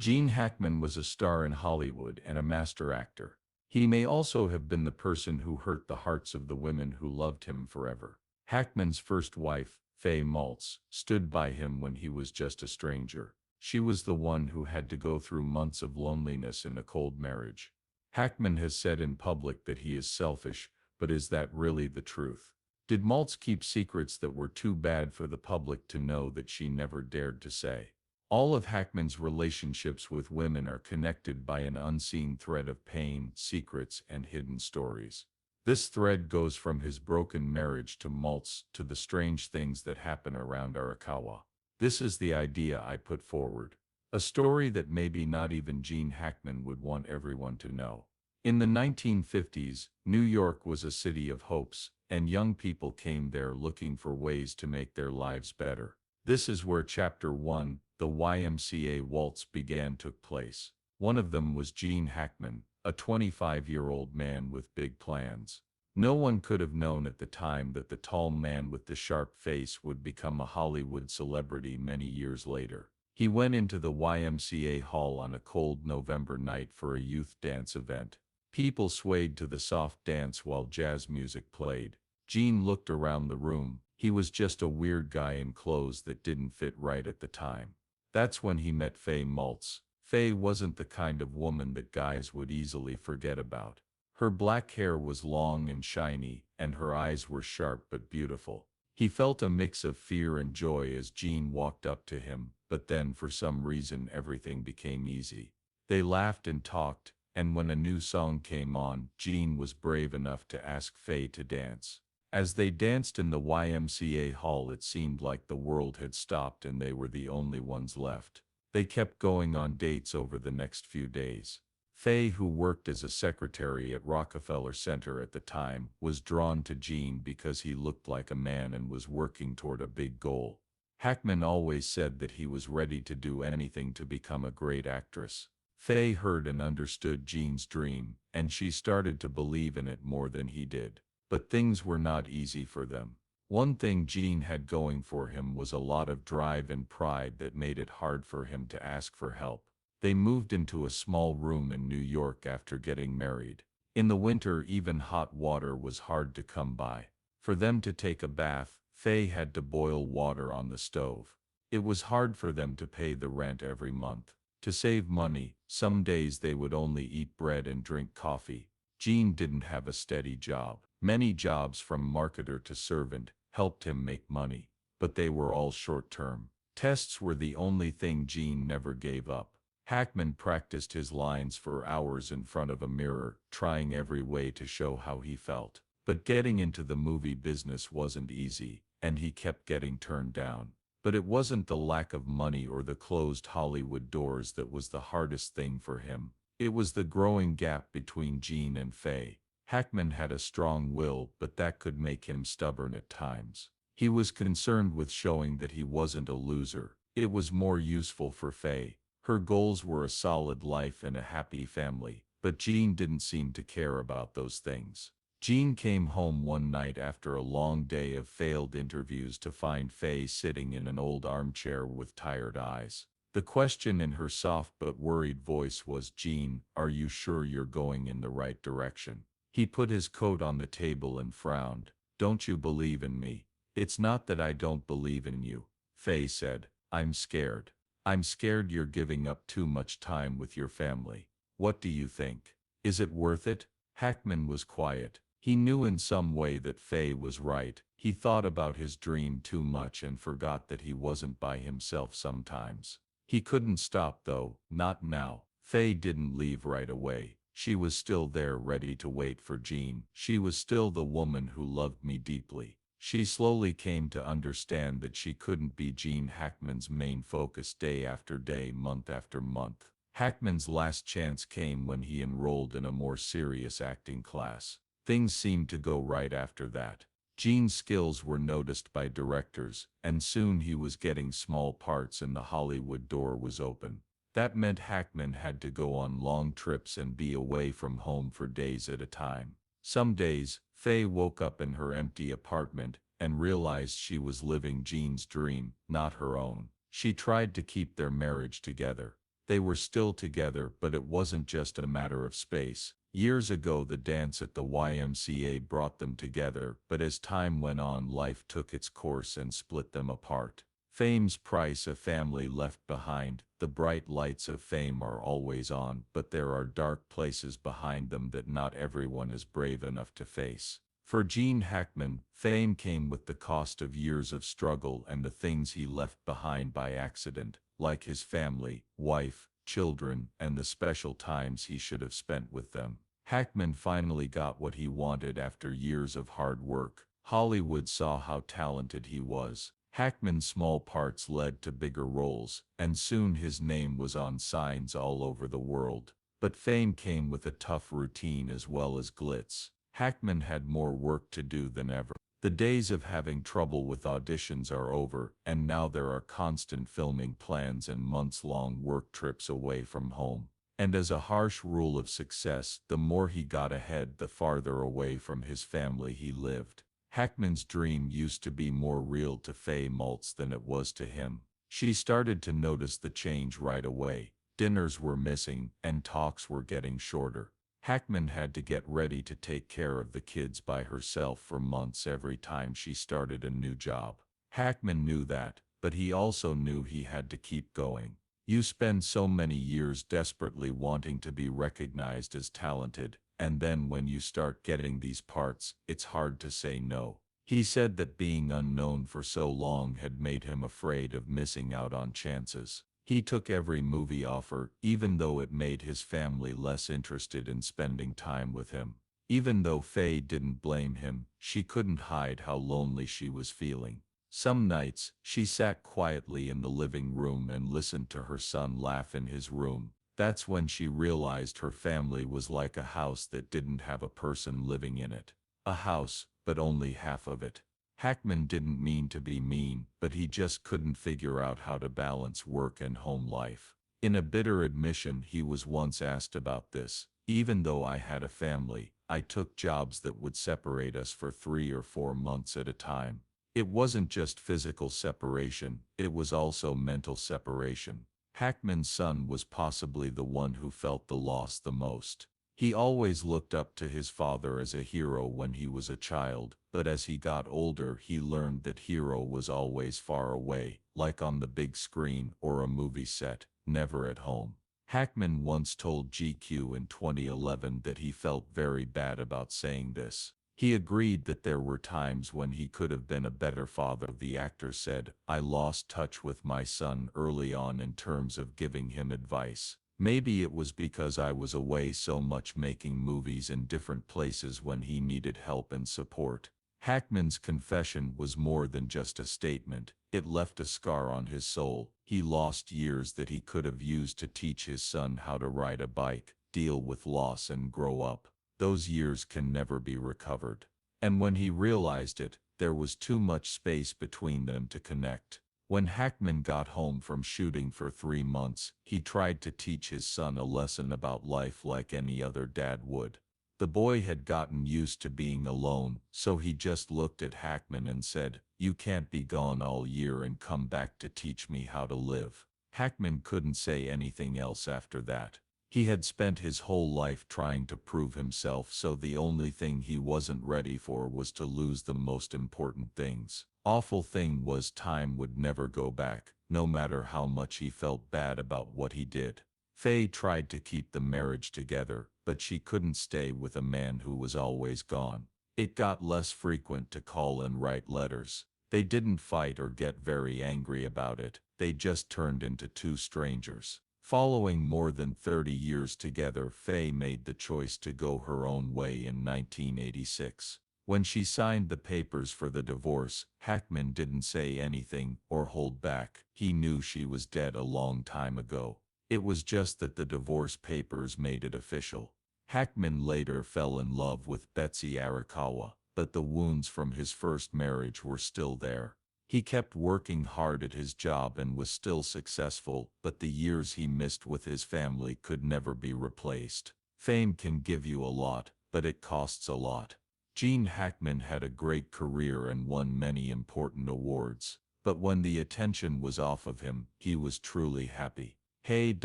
Gene Hackman was a star in Hollywood and a master actor. He may also have been the person who hurt the hearts of the women who loved him forever. Hackman's first wife, Fay Maltz, stood by him when he was just a stranger. She was the one who had to go through months of loneliness in a cold marriage. Hackman has said in public that he is selfish, but is that really the truth? Did Maltz keep secrets that were too bad for the public to know that she never dared to say? All of Hackman's relationships with women are connected by an unseen thread of pain, secrets, and hidden stories. This thread goes from his broken marriage to Maltz to the strange things that happen around Arakawa. This is the idea I put forward. A story that maybe not even Gene Hackman would want everyone to know. In the 1950s, New York was a city of hopes, and young people came there looking for ways to make their lives better. This is where Chapter 1, the YMCA Waltz Began took place. One of them was Gene Hackman, a 25-year-old man with big plans. No one could have known at the time that the tall man with the sharp face would become a Hollywood celebrity many years later. He went into the YMCA hall on a cold November night for a youth dance event. People swayed to the soft dance while jazz music played. Gene looked around the room. He was just a weird guy in clothes that didn't fit right at the time. That's when he met Fay Maltz. Fay wasn't the kind of woman that guys would easily forget about. Her black hair was long and shiny, and her eyes were sharp but beautiful. He felt a mix of fear and joy as Gene walked up to him, but then for some reason everything became easy. They laughed and talked, and when a new song came on, Gene was brave enough to ask Fay to dance. As they danced in the YMCA hall, it seemed like the world had stopped and they were the only ones left. They kept going on dates over the next few days. Fay, who worked as a secretary at Rockefeller Center at the time, was drawn to Gene because he looked like a man and was working toward a big goal. Hackman always said that he was ready to do anything to become a great actress. Fay heard and understood Gene's dream, and she started to believe in it more than he did. But things were not easy for them. One thing Gene had going for him was a lot of drive and pride that made it hard for him to ask for help. They moved into a small room in New York after getting married. In the winter, even hot water was hard to come by. For them to take a bath, Fay had to boil water on the stove. It was hard for them to pay the rent every month. To save money, some days they would only eat bread and drink coffee. Gene didn't have a steady job. Many jobs, from marketer to servant, helped him make money, but they were all short-term. Tests were the only thing Gene never gave up. Hackman practiced his lines for hours in front of a mirror, trying every way to show how he felt. But getting into the movie business wasn't easy, and he kept getting turned down. But it wasn't the lack of money or the closed Hollywood doors that was the hardest thing for him. It was the growing gap between Gene and Fay. Hackman had a strong will, but that could make him stubborn at times. He was concerned with showing that he wasn't a loser. It was more useful for Fay. Her goals were a solid life and a happy family, but Gene didn't seem to care about those things. Gene came home one night after a long day of failed interviews to find Fay sitting in an old armchair with tired eyes. The question in her soft but worried voice was, "Gene, are you sure you're going in the right direction?" He put his coat on the table and frowned. "Don't you believe in me?" "It's not that I don't believe in you," Fay said. "I'm scared. I'm scared you're giving up too much time with your family. What do you think? Is it worth it?" Hackman was quiet. He knew in some way that Fay was right. He thought about his dream too much and forgot that he wasn't by himself sometimes. He couldn't stop though, not now. Fay didn't leave right away. She was still there, ready to wait for Gene. She was still the woman who loved me deeply. She slowly came to understand that she couldn't be Gene Hackman's main focus day after day, month after month. Hackman's last chance came when he enrolled in a more serious acting class. Things seemed to go right after that. Gene's skills were noticed by directors, and soon he was getting small parts and the Hollywood door was open. That meant Hackman had to go on long trips and be away from home for days at a time. Some days, Fay woke up in her empty apartment and realized she was living Gene's dream, not her own. She tried to keep their marriage together. They were still together, but it wasn't just a matter of space. Years ago, the dance at the YMCA brought them together, but as time went on, life took its course and split them apart. Fame's price: a family left behind. The bright lights of fame are always on, but there are dark places behind them that not everyone is brave enough to face. For Gene Hackman, fame came with the cost of years of struggle and the things he left behind by accident, like his family, wife, children, and the special times he should have spent with them. Hackman finally got what he wanted after years of hard work. Hollywood saw how talented he was. Hackman's small parts led to bigger roles, and soon his name was on signs all over the world. But fame came with a tough routine as well as glitz. Hackman had more work to do than ever. The days of having trouble with auditions are over, and now there are constant filming plans and months-long work trips away from home. And as a harsh rule of success, the more he got ahead, the farther away from his family he lived. Hackman's dream used to be more real to Fay Maltz than it was to him. She started to notice the change right away. Dinners were missing, and talks were getting shorter. Hackman had to get ready to take care of the kids by herself for months every time she started a new job. Hackman knew that, but he also knew he had to keep going. You spend so many years desperately wanting to be recognized as talented, and then when you start getting these parts, it's hard to say no. He said that being unknown for so long had made him afraid of missing out on chances. He took every movie offer, even though it made his family less interested in spending time with him. Even though Fay didn't blame him, she couldn't hide how lonely she was feeling. Some nights, she sat quietly in the living room and listened to her son laugh in his room. That's when she realized her family was like a house that didn't have a person living in it. A house, but only half of it. Hackman didn't mean to be mean, but he just couldn't figure out how to balance work and home life. In a bitter admission, he was once asked about this. Even though I had a family, I took jobs that would separate us for 3 or 4 months at a time. It wasn't just physical separation, it was also mental separation. Hackman's son was possibly the one who felt the loss the most. He always looked up to his father as a hero when he was a child, but as he got older he learned that hero was always far away, like on the big screen or a movie set, never at home. Hackman once told GQ in 2011 that he felt very bad about saying this. He agreed that there were times when he could have been a better father. The actor said, "I lost touch with my son early on in terms of giving him advice. Maybe it was because I was away so much making movies in different places when he needed help and support." Hackman's confession was more than just a statement. It left a scar on his soul. He lost years that he could have used to teach his son how to ride a bike, deal with loss, and grow up. Those years can never be recovered. And when he realized it, there was too much space between them to connect. When Hackman got home from shooting for 3 months, he tried to teach his son a lesson about life like any other dad would. The boy had gotten used to being alone, so he just looked at Hackman and said, "You can't be gone all year and come back to teach me how to live." Hackman couldn't say anything else after that. He had spent his whole life trying to prove himself, so the only thing he wasn't ready for was to lose the most important things. Awful thing was, time would never go back, no matter how much he felt bad about what he did. Fay tried to keep the marriage together, but she couldn't stay with a man who was always gone. It got less frequent to call and write letters. They didn't fight or get very angry about it, they just turned into two strangers. Following more than 30 years together, Fay made the choice to go her own way in 1986. When she signed the papers for the divorce, Hackman didn't say anything or hold back. He knew she was dead a long time ago. It was just that the divorce papers made it official. Hackman later fell in love with Betsy Arakawa, but the wounds from his first marriage were still there. He kept working hard at his job and was still successful, but the years he missed with his family could never be replaced. Fame can give you a lot, but it costs a lot. Gene Hackman had a great career and won many important awards, but when the attention was off of him, he was truly happy. Hey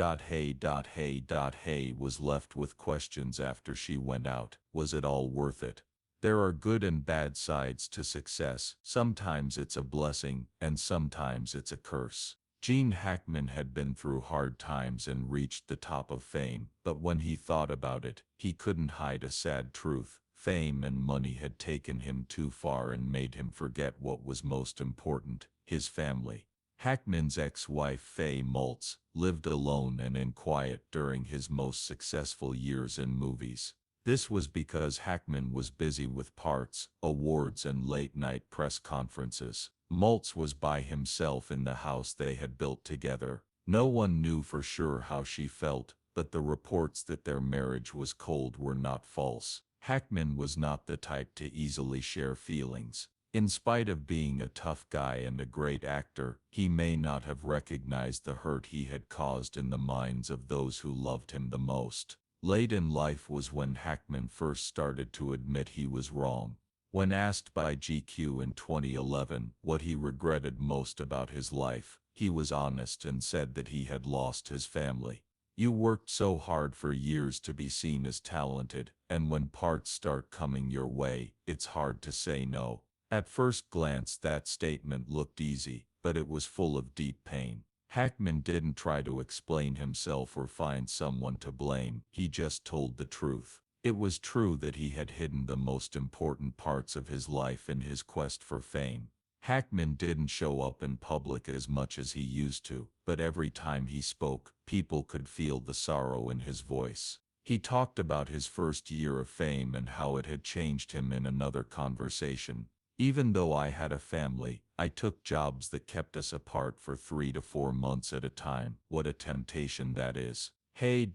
was left with questions after she went out. Was it all worth it? There are good and bad sides to success. Sometimes it's a blessing, and sometimes it's a curse. Gene Hackman had been through hard times and reached the top of fame, but when he thought about it, he couldn't hide a sad truth. Fame and money had taken him too far and made him forget what was most important: his family. Hackman's ex-wife Fay Maltz lived alone and in quiet during his most successful years in movies. This was because Hackman was busy with parts, awards, and late-night press conferences. Maltz was by himself in the house they had built together. No one knew for sure how she felt, but the reports that their marriage was cold were not false. Hackman was not the type to easily share feelings. In spite of being a tough guy and a great actor, he may not have recognized the hurt he had caused in the minds of those who loved him the most. Late in life was when Hackman first started to admit he was wrong. When asked by GQ in 2011 what he regretted most about his life, he was honest and said that he had lost his family. You worked so hard for years to be seen as talented, and when parts start coming your way, it's hard to say no. At first glance that statement looked easy, but it was full of deep pain. Hackman didn't try to explain himself or find someone to blame, he just told the truth. It was true that he had hidden the most important parts of his life in his quest for fame. Hackman didn't show up in public as much as he used to, but every time he spoke, people could feel the sorrow in his voice. He talked about his first year of fame and how it had changed him in another conversation. Even though I had a family, I took jobs that kept us apart for 3 to 4 months at a time. What a temptation that is. Hey.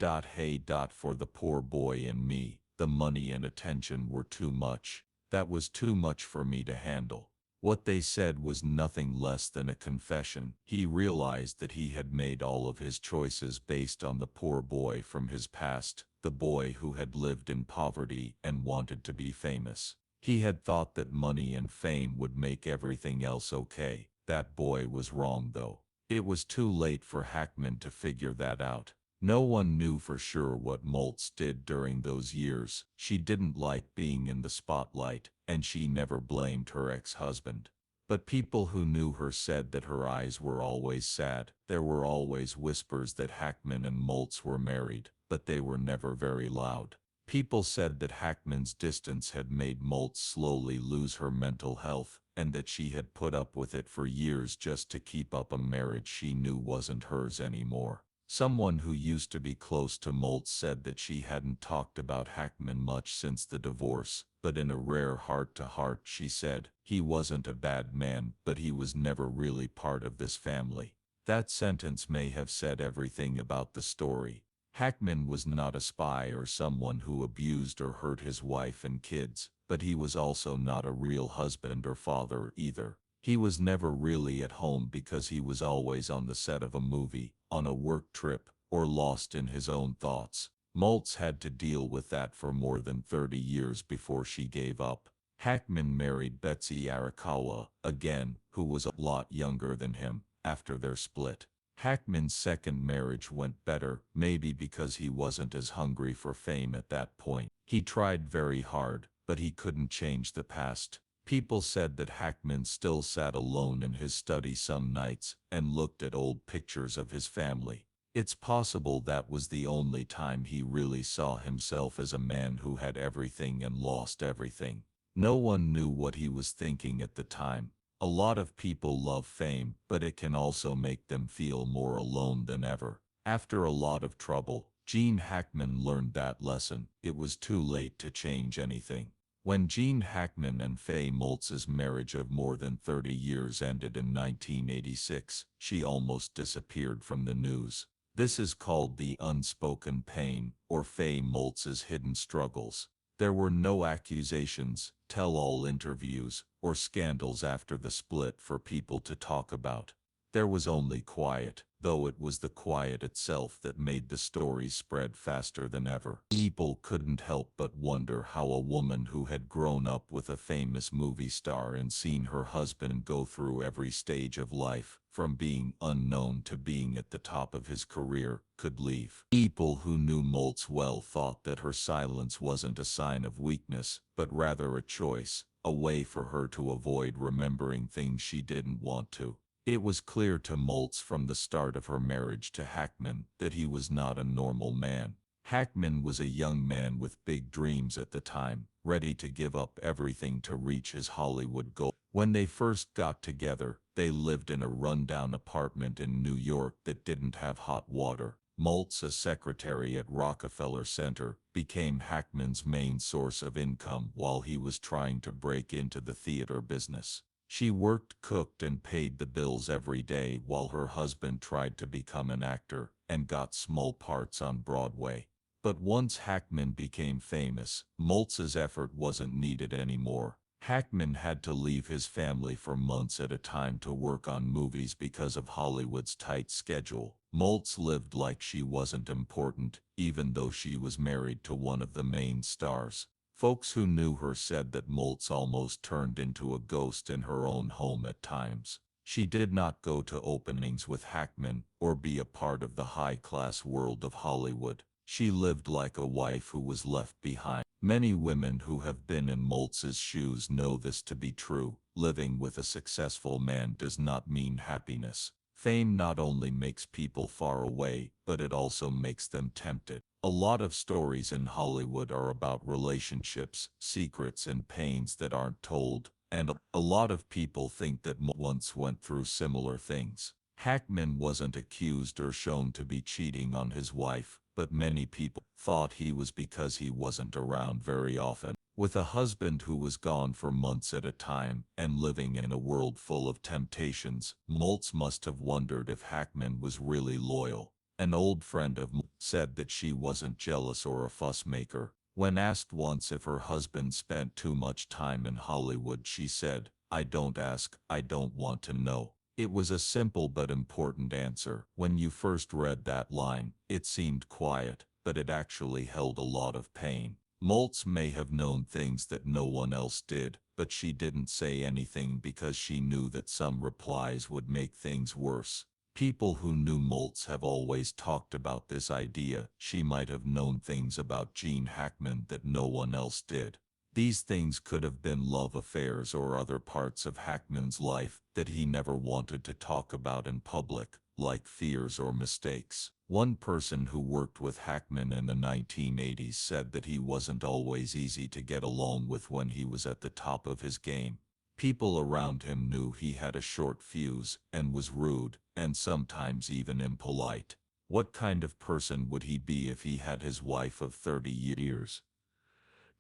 For the poor boy in me, the money and attention were too much. That was too much for me to handle. What they said was nothing less than a confession. He realized that he had made all of his choices based on the poor boy from his past, the boy who had lived in poverty and wanted to be famous. He had thought that money and fame would make everything else okay. That boy was wrong though. It was too late for Hackman to figure that out. No one knew for sure what Maltz did during those years. She didn't like being in the spotlight, and she never blamed her ex-husband. But people who knew her said that her eyes were always sad. There were always whispers that Hackman and Maltz were married, but they were never very loud. People said that Hackman's distance had made Maltz slowly lose her mental health, and that she had put up with it for years just to keep up a marriage she knew wasn't hers anymore. Someone who used to be close to Maltz said that she hadn't talked about Hackman much since the divorce, but in a rare heart-to-heart she said, he wasn't a bad man, but he was never really part of this family. That sentence may have said everything about the story. Hackman was not a spy or someone who abused or hurt his wife and kids, but he was also not a real husband or father either. He was never really at home because he was always on the set of a movie, on a work trip, or lost in his own thoughts. Maltz had to deal with that for more than 30 years before she gave up. Hackman married Betsy Arakawa, again, who was a lot younger than him, after their split. Hackman's second marriage went better, maybe because he wasn't as hungry for fame at that point. He tried very hard, but he couldn't change the past. People said that Hackman still sat alone in his study some nights and looked at old pictures of his family. It's possible that was the only time he really saw himself as a man who had everything and lost everything. No one knew what he was thinking at the time. A lot of people love fame, but it can also make them feel more alone than ever. After a lot of trouble, Gene Hackman learned that lesson. It was too late to change anything. When Gene Hackman and Fay Maltz's marriage of more than 30 years ended in 1986, she almost disappeared from the news. This is called the unspoken pain, or Fay Maltz's hidden struggles. There were no accusations, tell-all interviews, or scandals after the split for people to talk about. There was only quiet, though it was the quiet itself that made the story spread faster than ever. People couldn't help but wonder how a woman who had grown up with a famous movie star and seen her husband go through every stage of life, from being unknown to being at the top of his career, could leave. People who knew Maltz well thought that her silence wasn't a sign of weakness, but rather a choice, a way for her to avoid remembering things she didn't want to. It was clear to Maltz from the start of her marriage to Hackman that he was not a normal man. Hackman was a young man with big dreams at the time, ready to give up everything to reach his Hollywood goal. When they first got together, they lived in a rundown apartment in New York that didn't have hot water. Maltz, a secretary at Rockefeller Center, became Hackman's main source of income while he was trying to break into the theater business. She worked, cooked, and paid the bills every day while her husband tried to become an actor and got small parts on Broadway. But once Hackman became famous, Maltz's effort wasn't needed anymore. Hackman had to leave his family for months at a time to work on movies because of Hollywood's tight schedule. Maltz lived like she wasn't important, even though she was married to one of the main stars. Folks who knew her said that Maltz almost turned into a ghost in her own home at times. She did not go to openings with Hackman or be a part of the high-class world of Hollywood. She lived like a wife who was left behind. Many women who have been in Maltz's shoes know this to be true. Living with a successful man does not mean happiness. Fame not only makes people far away, but it also makes them tempted. A lot of stories in Hollywood are about relationships, secrets, and pains that aren't told, and a lot of people think that Maltz once went through similar things. Hackman wasn't accused or shown to be cheating on his wife, but many people thought he was because he wasn't around very often. With a husband who was gone for months at a time and living in a world full of temptations, Maltz must have wondered if Hackman was really loyal. An old friend of Maltz said that she wasn't jealous or a fussmaker. When asked once if her husband spent too much time in Hollywood, she said, "I don't ask, I don't want to know." It was a simple but important answer. When you first read that line, it seemed quiet, but it actually held a lot of pain. Maltz may have known things that no one else did, but she didn't say anything because she knew that some replies would make things worse. People who knew Maltz have always talked about this idea. She might have known things about Gene Hackman that no one else did. These things could have been love affairs or other parts of Hackman's life that he never wanted to talk about in public, like fears or mistakes. One person who worked with Hackman in the 1980s said that he wasn't always easy to get along with when he was at the top of his game. People around him knew he had a short fuse and was rude, and sometimes even impolite. What kind of person would he be if he had his wife of 30 years?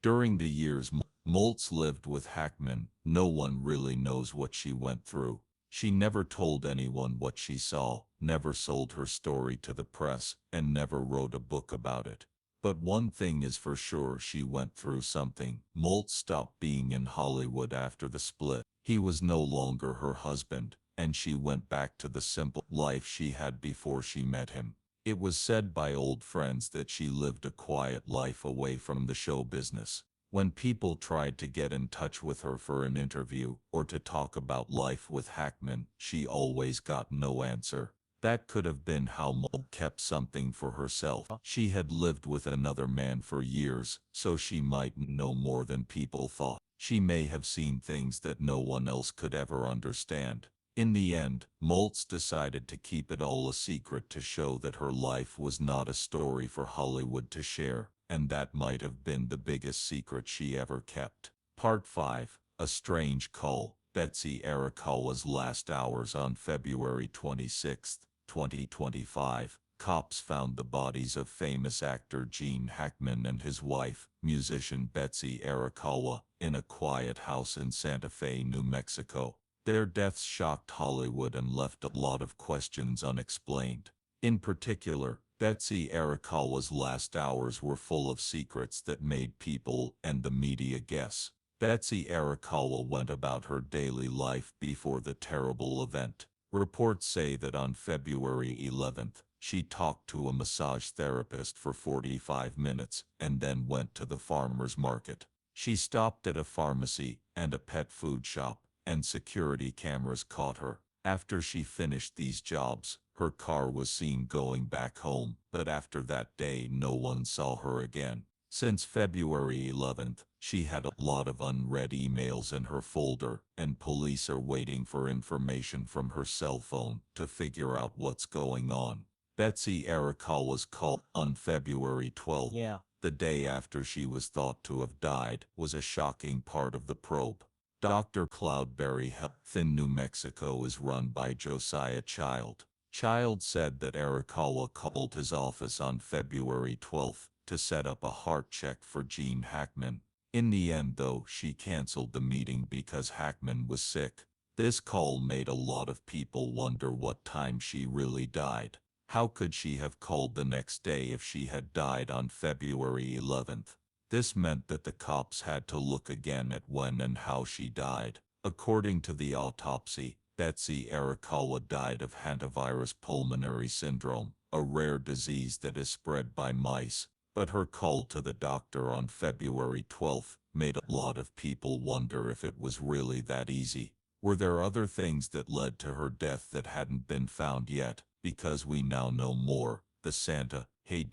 During the years Maltz lived with Hackman, no one really knows what she went through. She never told anyone what she saw, never sold her story to the press, and never wrote a book about it. But one thing is for sure, she went through something. Maltz stopped being in Hollywood after the split. He was no longer her husband, and she went back to the simple life she had before she met him. It was said by old friends that she lived a quiet life away from the show business. When people tried to get in touch with her for an interview or to talk about life with Hackman, she always got no answer. That could have been how Maltz kept something for herself. She had lived with another man for years, so she might know more than people thought. She may have seen things that no one else could ever understand. In the end, Maltz decided to keep it all a secret to show that her life was not a story for Hollywood to share, and that might have been the biggest secret she ever kept. Part 5. A Strange Call. Betsy Arakawa's last hours. On February 26, 2025, cops found the bodies of famous actor Gene Hackman and his wife, musician Betsy Arakawa, in a quiet house in Santa Fe, New Mexico. Their deaths shocked Hollywood and left a lot of questions unexplained. In particular, Betsy Arakawa's last hours were full of secrets that made people and the media guess. Betsy Arakawa went about her daily life before the terrible event. Reports say that on February 11th, she talked to a massage therapist for 45 minutes and then went to the farmer's market. She stopped at a pharmacy and a pet food shop, and security cameras caught her. After she finished these jobs, her car was seen going back home, but after that day no one saw her again. Since February 11th, she had a lot of unread emails in her folder, and police are waiting for information from her cell phone to figure out what's going on. Betsy Arakawa was called on February 12th. Yeah. The day after she was thought to have died was a shocking part of the probe. Dr. Cloudberry Health in New Mexico is run by Josiah Child. Child said that Arakawa called his office on February 12th to set up a heart check for Gene Hackman. In the end, though, she canceled the meeting because Hackman was sick. This call made a lot of people wonder what time she really died. How could she have called the next day if she had died on February 11th? This meant that the cops had to look again at when and how she died. According to the autopsy, Betsy Arakawa died of hantavirus pulmonary syndrome, a rare disease that is spread by mice. But her call to the doctor on February 12th made a lot of people wonder if it was really that easy. Were there other things that led to her death that hadn't been found yet? Because we now know more, the Santa Fe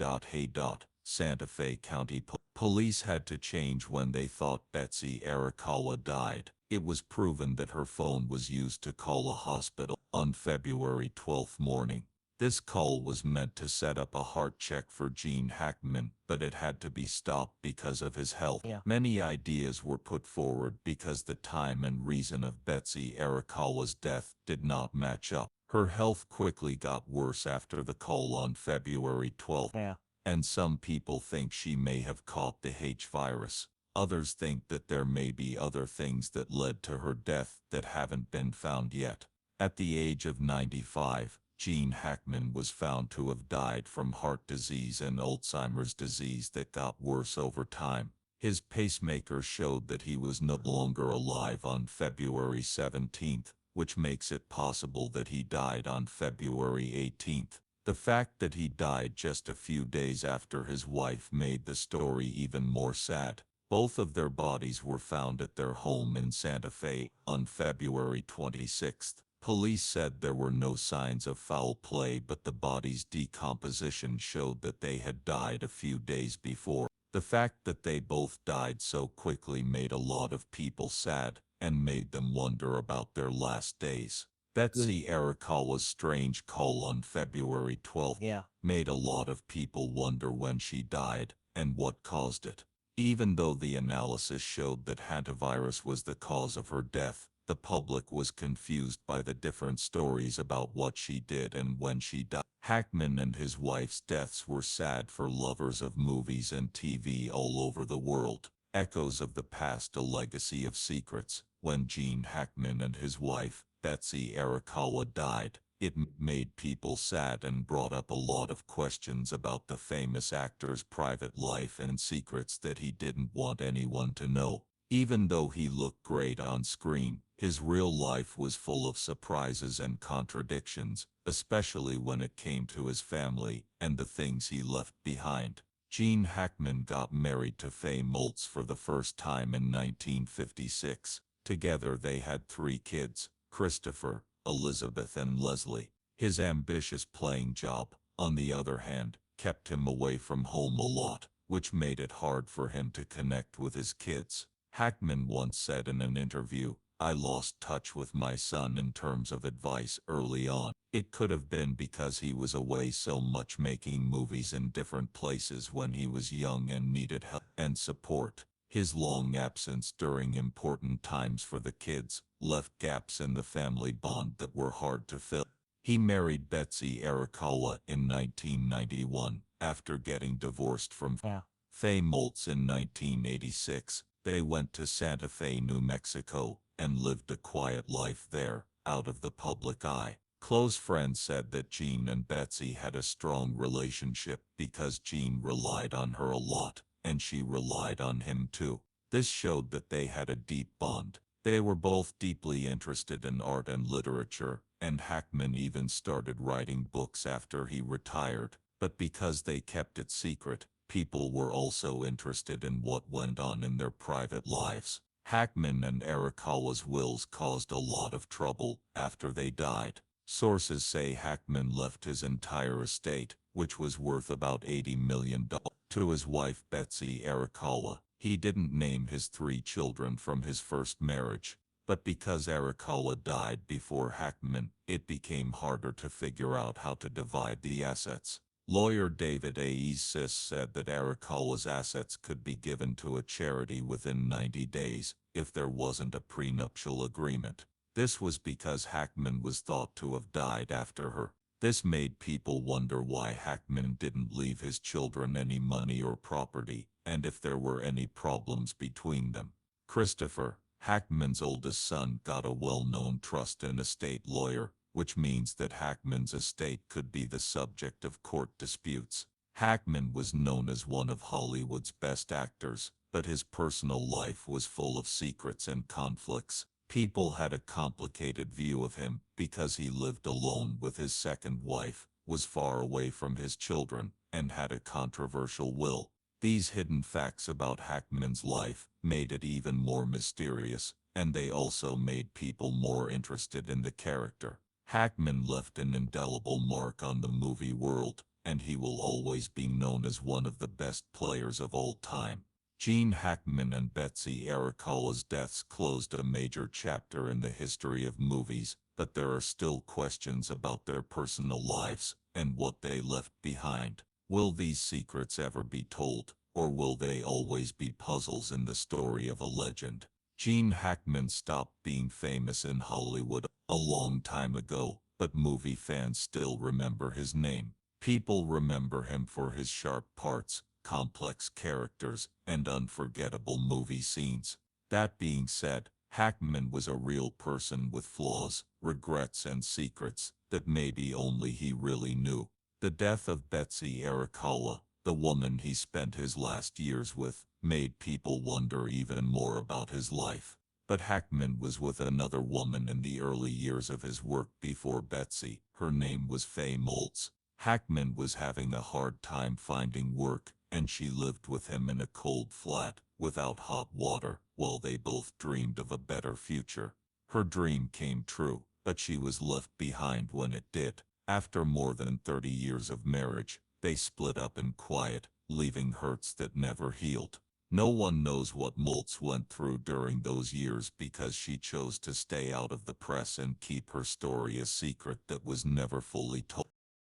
County Police had to change when they thought Betsy Arakawa died. It was proven that her phone was used to call a hospital on February 12th morning. This call was meant to set up a heart check for Gene Hackman, but it had to be stopped because of his health. Yeah. Many ideas were put forward because the time and reason of Betsy Arakawa's death did not match up. Her health quickly got worse after the call on February 12th. Yeah. And some people think she may have caught the H virus. Others think that there may be other things that led to her death that haven't been found yet. At the age of 95, Gene Hackman was found to have died from heart disease and Alzheimer's disease that got worse over time. His pacemaker showed that he was no longer alive on February 17th, which makes it possible that he died on February 18th. The fact that he died just a few days after his wife made the story even more sad. Both of their bodies were found at their home in Santa Fe on February 26th. Police said there were no signs of foul play, but the body's decomposition showed that they had died a few days before. The fact that they both died so quickly made a lot of people sad and made them wonder about their last days. Betsy Arakawa's strange call on February 12th made a lot of people wonder when she died and what caused it. Even though the analysis showed that hantavirus was the cause of her death, the public was confused by the different stories about what she did and when she died. Hackman and his wife's deaths were sad for lovers of movies and TV all over the world. Echoes of the past, a legacy of secrets. When Gene Hackman and his wife, Betsy Arakawa, died, it made people sad and brought up a lot of questions about the famous actor's private life and secrets that he didn't want anyone to know. Even though he looked great on screen, his real life was full of surprises and contradictions, especially when it came to his family and the things he left behind. Gene Hackman got married to Fay Maltz for the first time in 1956. Together they had 3 kids, Christopher, Elizabeth and Leslie. His ambitious playing job, on the other hand, kept him away from home a lot, which made it hard for him to connect with his kids. Hackman once said in an interview, "I lost touch with my son in terms of advice early on. It could have been because he was away so much making movies in different places when he was young and needed help and support. His long absence during important times for the kids left gaps in the family bond that were hard to fill." He married Betsy Arakawa in 1991 after getting divorced from Fay Maltz in 1986. They went to Santa Fe, New Mexico, and lived a quiet life there, out of the public eye. Close friends said that Gene and Betsy had a strong relationship because Gene relied on her a lot, and she relied on him too. This showed that they had a deep bond. They were both deeply interested in art and literature, and Hackman even started writing books after he retired. But because they kept it secret, people were also interested in what went on in their private lives. Hackman and Arakawa's wills caused a lot of trouble after they died. Sources say Hackman left his entire estate, which was worth about $80 million, to his wife Betsy Arakawa. He didn't name his 3 children from his first marriage, but because Arakawa died before Hackman, it became harder to figure out how to divide the assets. Lawyer David A. Sis said that Arakawa's assets could be given to a charity within 90 days if there wasn't a prenuptial agreement. This was because Hackman was thought to have died after her. This made people wonder why Hackman didn't leave his children any money or property, and if there were any problems between them. Christopher, Hackman's oldest son, got a well-known trust and estate lawyer, which means that Hackman's estate could be the subject of court disputes. Hackman was known as one of Hollywood's best actors, but his personal life was full of secrets and conflicts. People had a complicated view of him because he lived alone with his second wife, was far away from his children, and had a controversial will. These hidden facts about Hackman's life made it even more mysterious, and they also made people more interested in the character. Hackman left an indelible mark on the movie world, and he will always be known as one of the best players of all time. Gene Hackman and Betsy Arakawa's deaths closed a major chapter in the history of movies, but there are still questions about their personal lives and what they left behind. Will these secrets ever be told, or will they always be puzzles in the story of a legend? Gene Hackman stopped being famous in Hollywood a long time ago, but movie fans still remember his name. People remember him for his sharp parts, complex characters, and unforgettable movie scenes. That being said, Hackman was a real person with flaws, regrets, and secrets that maybe only he really knew. The death of Betsy Arakawa, the woman he spent his last years with, made people wonder even more about his life. But Hackman was with another woman in the early years of his work before Betsy. Her name was Fay Maltz. Hackman was having a hard time finding work, and she lived with him in a cold flat, without hot water, while they both dreamed of a better future. Her dream came true, but she was left behind when it did. After more than 30 years of marriage, they split up in quiet, leaving hurts that never healed. No one knows what Maltz went through during those years because she chose to stay out of the press and keep her story a secret that was never fully told.